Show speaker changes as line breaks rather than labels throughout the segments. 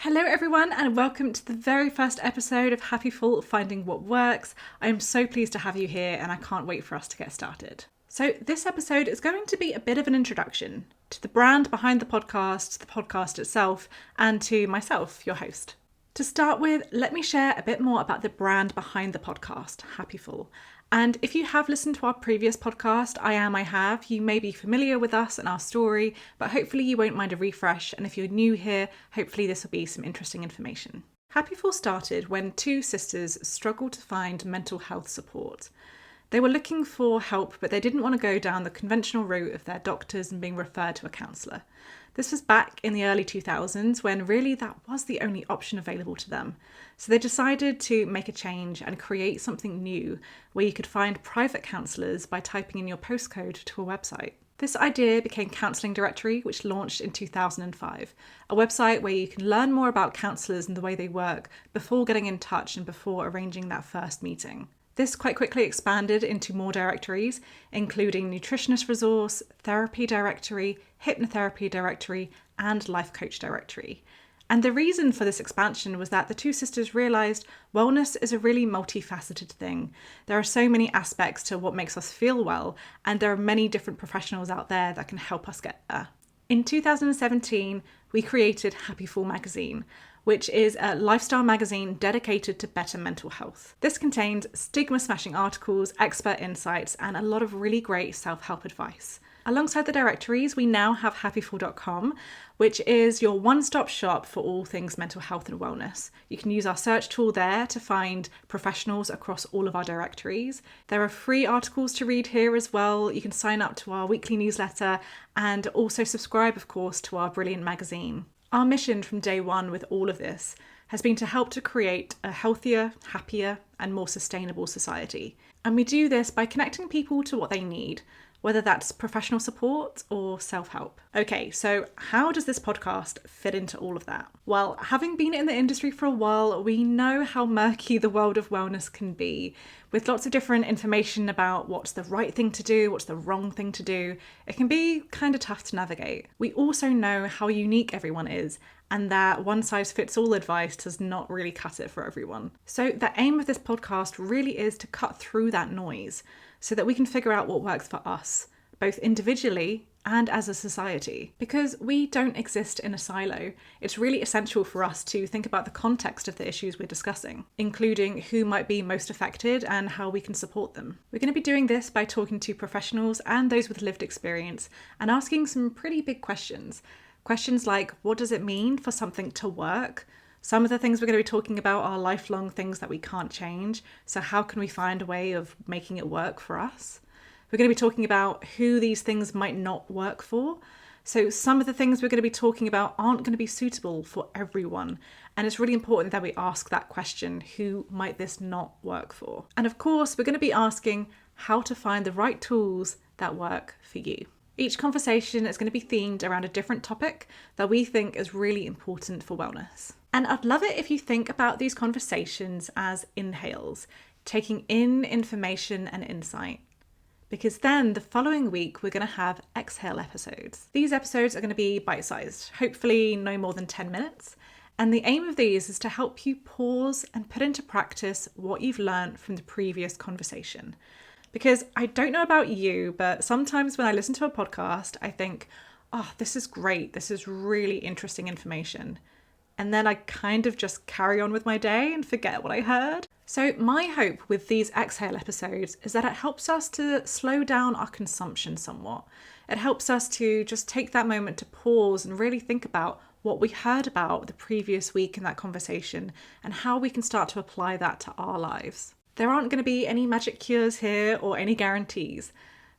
Hello everyone and welcome to the very first episode of Happiful, Finding What Works. I am so pleased to have you here and I can't wait for us to get started. So this episode is going to be a bit of an introduction to the brand behind the podcast itself, and to myself, your host. To start with, let me share a bit more about the brand behind the podcast, Happiful. And if you have listened to our previous podcast, I have, you may be familiar with us and our story, but hopefully you won't mind a refresh. And if you're new here, hopefully this will be some interesting information. Happiful started when two sisters struggled to find mental health support. They were looking for help, but they didn't want to go down the conventional route of their doctors and being referred to a counsellor. This was back in the early 2000s when really that was the only option available to them. So they decided to make a change and create something new where you could find private counsellors by typing in your postcode to a website. This idea became Counselling Directory, which launched in 2005, a website where you can learn more about counsellors and the way they work before getting in touch and before arranging that first meeting. This quite quickly expanded into more directories, including Nutritionist Resource, Therapy Directory, Hypnotherapy Directory, and Life Coach Directory. And the reason for this expansion was that the two sisters realised wellness is a really multifaceted thing. There are so many aspects to what makes us feel well, and there are many different professionals out there that can help us get there. In 2017, we created Happiful magazine, which is a lifestyle magazine dedicated to better mental health. This contains stigma-smashing articles, expert insights, and a lot of really great self-help advice. Alongside the directories, we now have happiful.com, which is your one-stop shop for all things mental health and wellness. You can use our search tool there to find professionals across all of our directories. There are free articles to read here as well. You can sign up to our weekly newsletter and also subscribe, of course, to our brilliant magazine. Our mission from day one with all of this has been to help to create a healthier, happier, and more sustainable society. And we do this by connecting people to what they need, whether that's professional support or self-help. Okay, so how does this podcast fit into all of that? Well, having been in the industry for a while, we know how murky the world of wellness can be, with lots of different information about what's the right thing to do, what's the wrong thing to do. It can be kind of tough to navigate. We also know how unique everyone is, and that one-size-fits-all advice does not really cut it for everyone. So the aim of this podcast really is to cut through that noise so that we can figure out what works for us, both individually and as a society. Because we don't exist in a silo, it's really essential for us to think about the context of the issues we're discussing, including who might be most affected and how we can support them. We're going to be doing this by talking to professionals and those with lived experience and asking some pretty big questions. Questions like, what does it mean for something to work? Some of the things we're going to be talking about are lifelong things that we can't change. So how can we find a way of making it work for us? We're going to be talking about who these things might not work for. So some of the things we're going to be talking about aren't going to be suitable for everyone. And it's really important that we ask that question, who might this not work for? And of course, we're going to be asking how to find the right tools that work for you. Each conversation is going to be themed around a different topic that we think is really important for wellness. And I'd love it if you think about these conversations as inhales, taking in information and insight. Because then the following week, we're going to have exhale episodes. These episodes are going to be bite-sized, hopefully no more than 10 minutes. And the aim of these is to help you pause and put into practice what you've learned from the previous conversation. Because I don't know about you, but sometimes when I listen to a podcast, I think, oh, this is great. This is really interesting information. And then I kind of just carry on with my day and forget what I heard. So my hope with these exhale episodes is that it helps us to slow down our consumption somewhat. It helps us to just take that moment to pause and really think about what we heard about the previous week in that conversation and how we can start to apply that to our lives. There aren't going to be any magic cures here or any guarantees.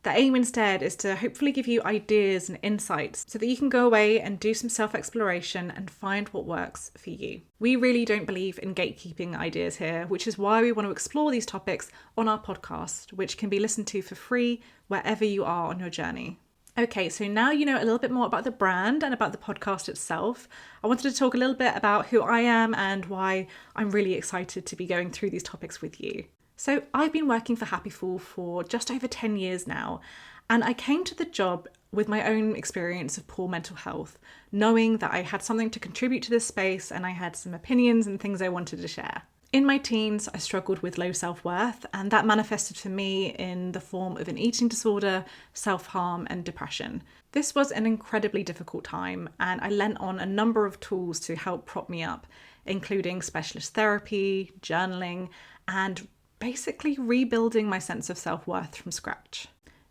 The aim instead is to hopefully give you ideas and insights so that you can go away and do some self-exploration and find what works for you. We really don't believe in gatekeeping ideas here, which is why we want to explore these topics on our podcast, which can be listened to for free wherever you are on your journey. Okay, so now you know a little bit more about the brand and about the podcast itself. I wanted to talk a little bit about who I am and why I'm really excited to be going through these topics with you. So I've been working for Happiful for just over 10 years now, and I came to the job with my own experience of poor mental health, knowing that I had something to contribute to this space and I had some opinions and things I wanted to share. In my teens, I struggled with low self-worth, and that manifested for me in the form of an eating disorder, self-harm, and depression. This was an incredibly difficult time, and I lent on a number of tools to help prop me up, including specialist therapy, journaling, and basically rebuilding my sense of self-worth from scratch.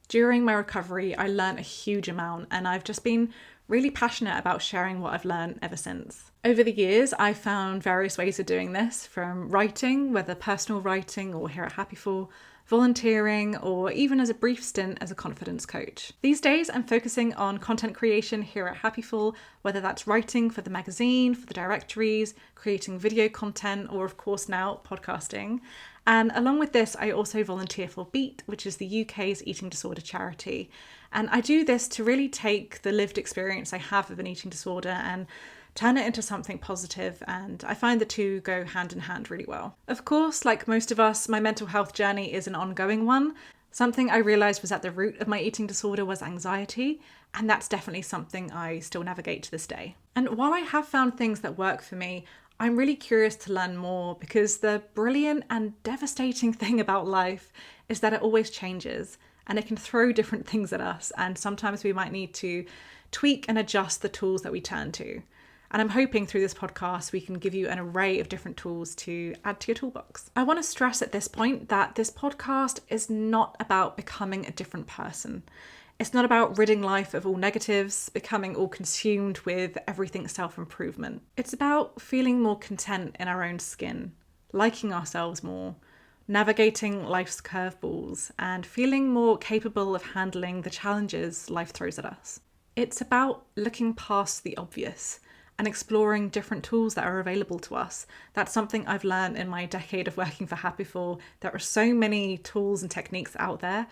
During my recovery, I learned a huge amount, and I've just been really passionate about sharing what I've learned ever since. Over the years, I've found various ways of doing this, from writing, whether personal writing or here at Happiful, volunteering, or even as a brief stint as a confidence coach. These days, I'm focusing on content creation here at Happiful, whether that's writing for the magazine, for the directories, creating video content, or of course now podcasting. And along with this, I also volunteer for Beat, which is the UK's eating disorder charity. And I do this to really take the lived experience I have of an eating disorder and turn it into something positive, and I find the two go hand in hand really well. Of course, like most of us, my mental health journey is an ongoing one. Something I realised was at the root of my eating disorder was anxiety, and that's definitely something I still navigate to this day. And while I have found things that work for me, I'm really curious to learn more, because the brilliant and devastating thing about life is that it always changes and it can throw different things at us, and sometimes we might need to tweak and adjust the tools that we turn to. And I'm hoping through this podcast we can give you an array of different tools to add to your toolbox. I want to stress at this point that this podcast is not about becoming a different person. It's not about ridding life of all negatives, becoming all consumed with everything self-improvement. It's about feeling more content in our own skin, liking ourselves more, navigating life's curveballs, and feeling more capable of handling the challenges life throws at us. It's about looking past the obvious and exploring different tools that are available to us. That's something I've learned in my decade of working for Happiful. There are so many tools and techniques out there.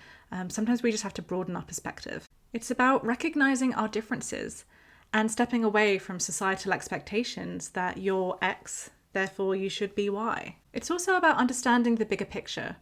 Sometimes we just have to broaden our perspective. It's about recognizing our differences and stepping away from societal expectations that you're X, therefore you should be Y. It's also about understanding the bigger picture.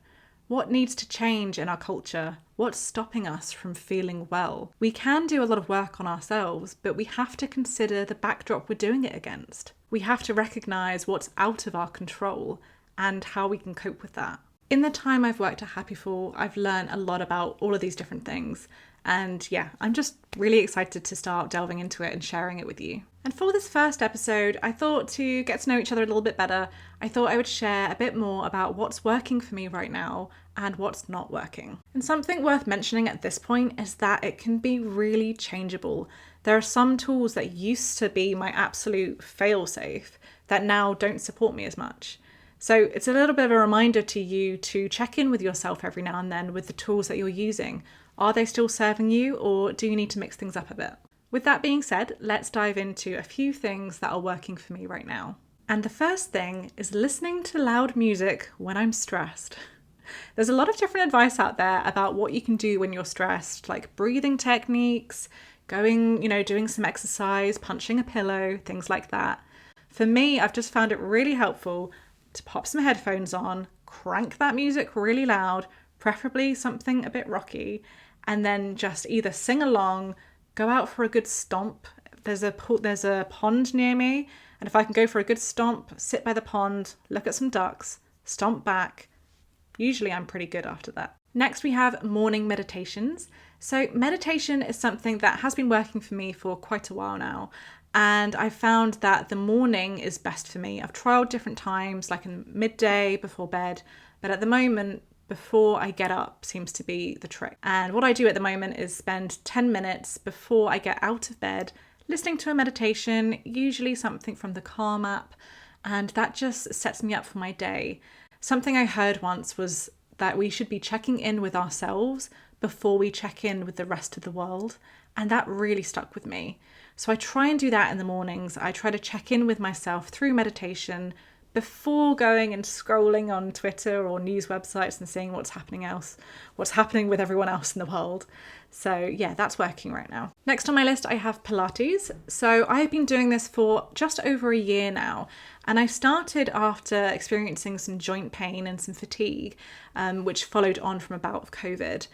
What needs to change in our culture? What's stopping us from feeling well? We can do a lot of work on ourselves, but we have to consider the backdrop we're doing it against. We have to recognise what's out of our control and how we can cope with that. In the time I've worked at Happiful, I've learned a lot about all of these different things. And yeah, I'm just really excited to start delving into it and sharing it with you. And for this first episode, I thought to get to know each other a little bit better, I thought I would share a bit more about what's working for me right now and what's not working. And something worth mentioning at this point is that it can be really changeable. There are some tools that used to be my absolute fail-safe that now don't support me as much. So it's a little bit of a reminder to you to check in with yourself every now and then with the tools that you're using. Are they still serving you, or do you need to mix things up a bit? With that being said, let's dive into a few things that are working for me right now. And the first thing is listening to loud music when I'm stressed. There's a lot of different advice out there about what you can do when you're stressed, like breathing techniques, doing some exercise, punching a pillow, things like that. For me, I've just found it really helpful to pop some headphones on, crank that music really loud, preferably something a bit rocky, and then just either sing along, go out for a good stomp. There's a pond near me, and if I can go for a good stomp, sit by the pond, look at some ducks, stomp back, usually I'm pretty good after that. Next we have morning meditations. So meditation is something that has been working for me for quite a while now, and I found that the morning is best for me. I've trialed different times, like in midday, before bed, but at the moment, before I get up seems to be the trick. And what I do at the moment is spend 10 minutes before I get out of bed listening to a meditation, usually something from the Calm app, and that just sets me up for my day. Something I heard once was that we should be checking in with ourselves before we check in with the rest of the world, and that really stuck with me. So I try and do that in the mornings. I try to check in with myself through meditation before going and scrolling on Twitter or news websites and seeing what's happening with everyone else in the world. So yeah, that's working right now. Next on my list, I have Pilates. So I've been doing this for just over a year now, and I started after experiencing some joint pain and some fatigue, which followed on from a bout of COVID.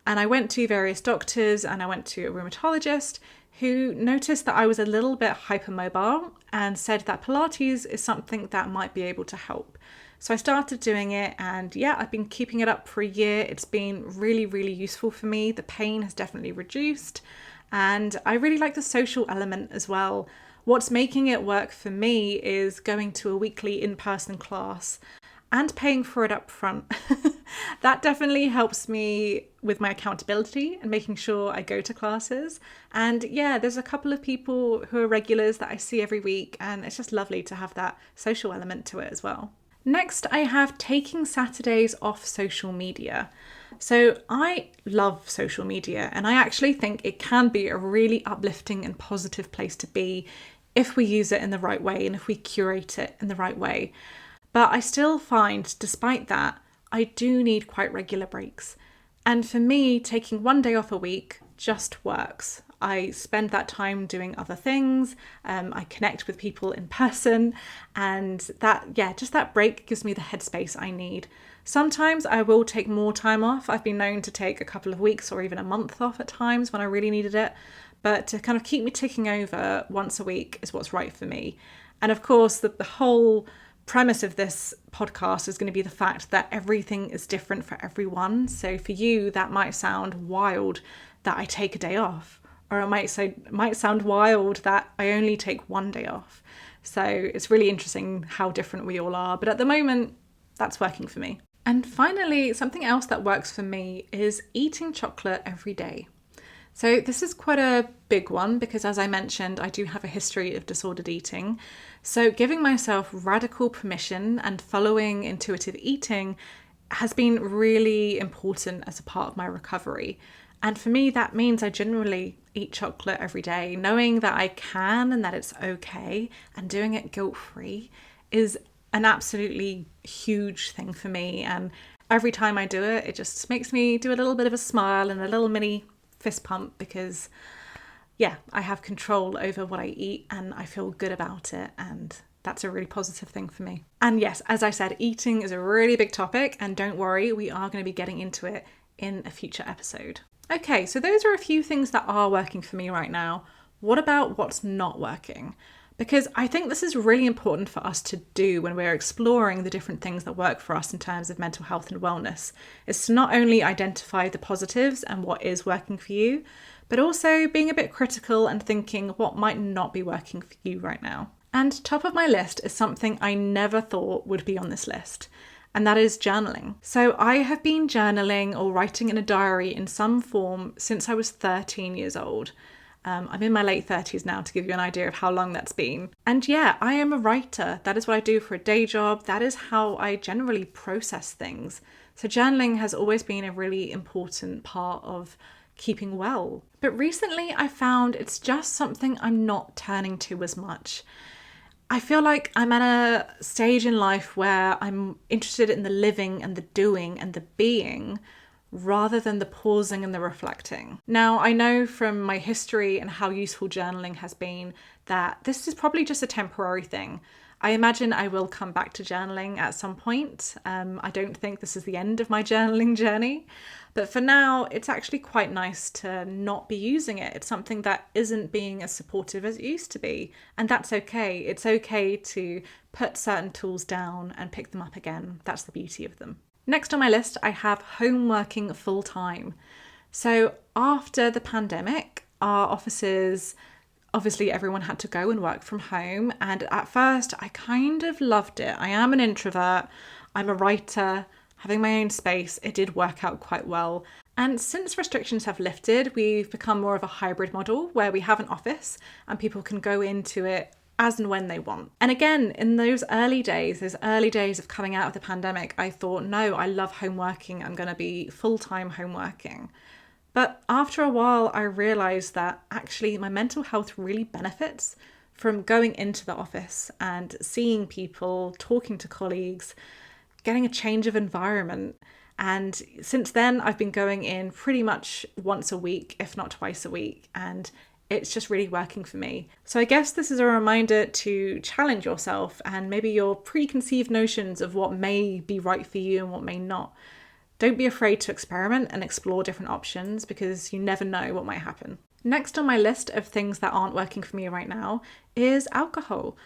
And I went to various doctors and I went to a rheumatologist who noticed that I was a little bit hypermobile and said that Pilates is something that might be able to help. So I started doing it, and yeah, I've been keeping it up for a year. It's been really, really useful for me. The pain has definitely reduced, and I really like the social element as well. What's making it work for me is going to a weekly in-person class and paying for it up front. That definitely helps me with my accountability and making sure I go to classes. And yeah, there's a couple of people who are regulars that I see every week, and it's just lovely to have that social element to it as well. Next, I have taking Saturdays off social media. So I love social media, and I actually think it can be a really uplifting and positive place to be if we use it in the right way and if we curate it in the right way. But I still find, despite that, I do need quite regular breaks. And for me, taking one day off a week just works. I spend that time doing other things. I connect with people in person, and just that break gives me the headspace I need. Sometimes I will take more time off. I've been known to take a couple of weeks or even a month off at times when I really needed it. But to kind of keep me ticking over once a week is what's right for me. And of course, the whole premise of this podcast is going to be the fact that everything is different for everyone. So for you, that might sound wild that I take a day off, or it might sound wild that I only take one day off. So it's really interesting how different we all are. But at the moment, that's working for me. And finally, something else that works for me is eating chocolate every day. So this is quite a big one because, as I mentioned, I do have a history of disordered eating. So giving myself radical permission and following intuitive eating has been really important as a part of my recovery. And for me, that means I generally eat chocolate every day, knowing that I can and that it's okay, and doing it guilt-free is an absolutely huge thing for me. And every time I do it, it just makes me do a little bit of a smile and a little mini fist pump because, yeah, I have control over what I eat and I feel good about it. And that's a really positive thing for me. And yes, as I said, eating is a really big topic, and don't worry, we are going to be getting into it in a future episode. Okay, so those are a few things that are working for me right now. What about what's not working? Because I think this is really important for us to do when we're exploring the different things that work for us in terms of mental health and wellness. Is to not only identify the positives and what is working for you, but also being a bit critical and thinking what might not be working for you right now. And top of my list is something I never thought would be on this list, and that is journaling. So I have been journaling or writing in a diary in some form since I was 13 years old. I'm in my late 30s now, to give you an idea of how long that's been. And yeah, I am a writer. That is what I do for a day job. That is how I generally process things. So journaling has always been a really important part of keeping well. But recently I found it's just something I'm not turning to as much. I feel like I'm at a stage in life where I'm interested in the living and the doing and the being rather than the pausing and the reflecting. Now, I know from my history and how useful journaling has been that this is probably just a temporary thing. I imagine I will come back to journaling at some point. I don't think this is the end of my journaling journey, but for now, it's actually quite nice to not be using it. It's something that isn't being as supportive as it used to be, and that's okay. It's okay to put certain tools down and pick them up again. That's the beauty of them. Next on my list, I have home working full time. So after the pandemic, our offices, obviously everyone had to go and work from home. And at first I kind of loved it. I am an introvert. I'm a writer, having my own space. It did work out quite well. And since restrictions have lifted, we've become more of a hybrid model where we have an office and people can go into it as and when they want. And again, in those early days of coming out of the pandemic, I thought, no, I love home working. I'm going to be full-time home working. But after a while, I realized that actually my mental health really benefits from going into the office and seeing people, talking to colleagues, getting a change of environment. And since then, I've been going in pretty much once a week, if not twice a week. And it's just really working for me. So I guess this is a reminder to challenge yourself and maybe your preconceived notions of what may be right for you and what may not. Don't be afraid to experiment and explore different options because you never know what might happen. Next on my list of things that aren't working for me right now is alcohol.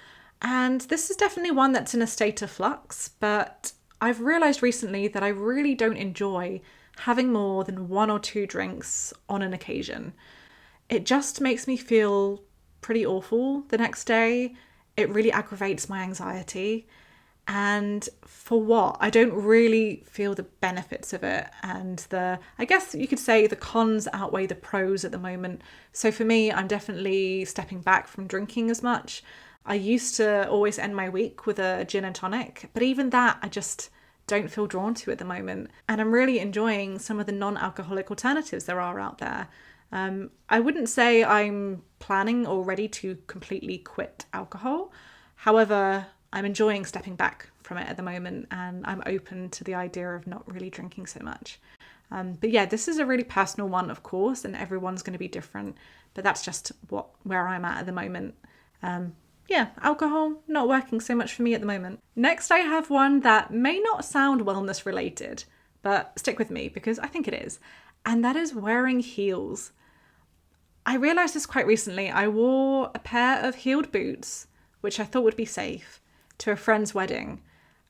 And this is definitely one that's in a state of flux, but I've realised recently that I really don't enjoy having more than 1 or 2 drinks on an occasion. It just makes me feel pretty awful the next day. It really aggravates my anxiety. And for what? I don't really feel the benefits of it. And I guess you could say the cons outweigh the pros at the moment. So for me, I'm definitely stepping back from drinking as much. I used to always end my week with a gin and tonic, but even that I just don't feel drawn to at the moment. And I'm really enjoying some of the non-alcoholic alternatives there are out there. I wouldn't say I'm planning or ready to completely quit alcohol. However, I'm enjoying stepping back from it at the moment, and I'm open to the idea of not really drinking so much. But yeah, this is a really personal one, of course, and everyone's going to be different, but that's just where I'm at the moment. Alcohol not working so much for me at the moment. Next, I have one that may not sound wellness related, but stick with me because I think it is, and that is wearing heels. I realised this quite recently. I wore a pair of heeled boots, which I thought would be safe, to a friend's wedding,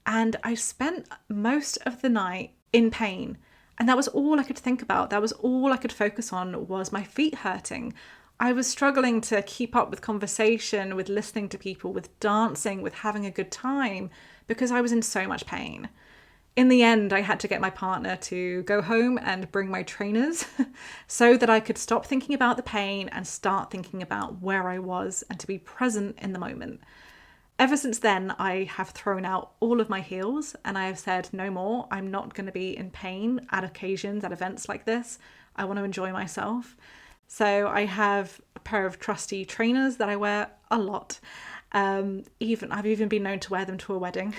and I spent most of the night in pain, and that was all I could think about. That was all I could focus on, was my feet hurting. I was struggling to keep up with conversation, with listening to people, with dancing, with having a good time, because I was in so much pain. In the end, I had to get my partner to go home and bring my trainers so that I could stop thinking about the pain and start thinking about where I was and to be present in the moment. Ever since then, I have thrown out all of my heels and I have said no more. I'm not going to be in pain at occasions, at events like this. I want to enjoy myself. So I have a pair of trusty trainers that I wear a lot. I've even been known to wear them to a wedding.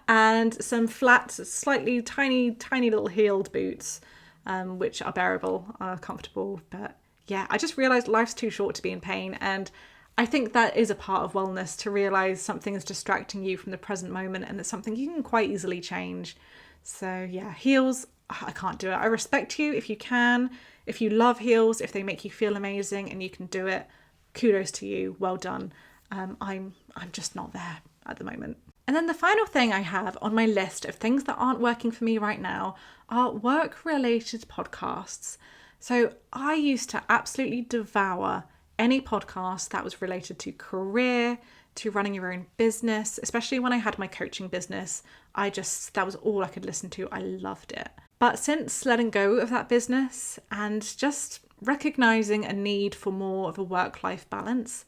And some flat, slightly tiny little heeled boots, which are bearable, are comfortable. But yeah, I just realised life's too short to be in pain. And I think that is a part of wellness, to realise something is distracting you from the present moment and it's something you can quite easily change. So yeah, heels, I can't do it. I respect you if you can. If you love heels, if they make you feel amazing and you can do it, kudos to you. Well done. I'm just not there at the moment. And then the final thing I have on my list of things that aren't working for me right now are work-related podcasts. So I used to absolutely devour any podcast that was related to career, to running your own business, especially when I had my coaching business. That was all I could listen to. I loved it. But since letting go of that business and just recognizing a need for more of a work-life balance,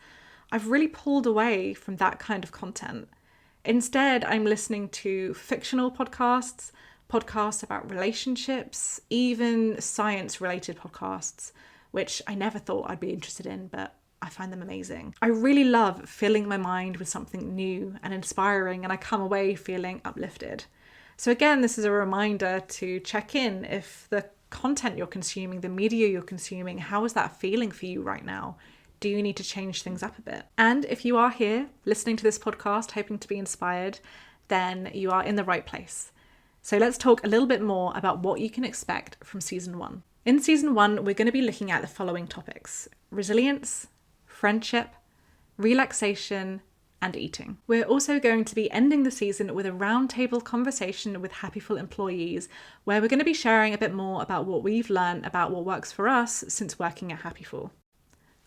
I've really pulled away from that kind of content. Instead, I'm listening to fictional podcasts about relationships, even science-related podcasts, which I never thought I'd be interested in, but I find them amazing. I really love filling my mind with something new and inspiring, and I come away feeling uplifted. So again, this is a reminder to check in if the content you're consuming, the media you're consuming, how is that feeling for you right now? Do you need to change things up a bit? And if you are here listening to this podcast, hoping to be inspired, then you are in the right place. So let's talk a little bit more about what you can expect from season 1. In season 1, we're going to be looking at the following topics: resilience, friendship, relaxation, and eating. We're also going to be ending the season with a roundtable conversation with Happiful employees, where we're going to be sharing a bit more about what we've learned about what works for us since working at Happiful.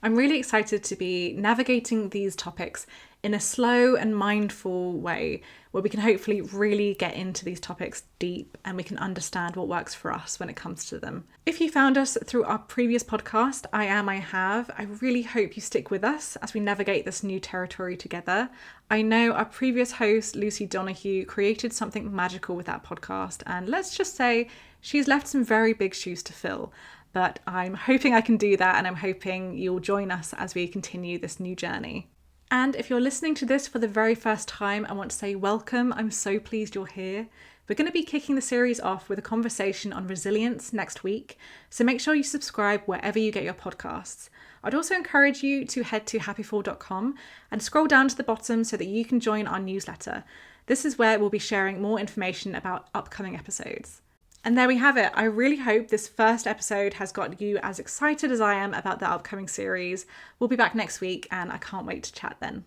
I'm really excited to be navigating these topics in a slow and mindful way, where we can hopefully really get into these topics deep and we can understand what works for us when it comes to them. If you found us through our previous podcast, I Have, I really hope you stick with us as we navigate this new territory together. I know our previous host, Lucy Donahue, created something magical with that podcast, and let's just say she's left some very big shoes to fill. But I'm hoping I can do that, and I'm hoping you'll join us as we continue this new journey. And if you're listening to this for the very first time, I want to say welcome. I'm so pleased you're here. We're going to be kicking the series off with a conversation on resilience next week, so make sure you subscribe wherever you get your podcasts. I'd also encourage you to head to happiful.com and scroll down to the bottom so that you can join our newsletter. This is where we'll be sharing more information about upcoming episodes. And there we have it. I really hope this first episode has got you as excited as I am about the upcoming series. We'll be back next week and I can't wait to chat then.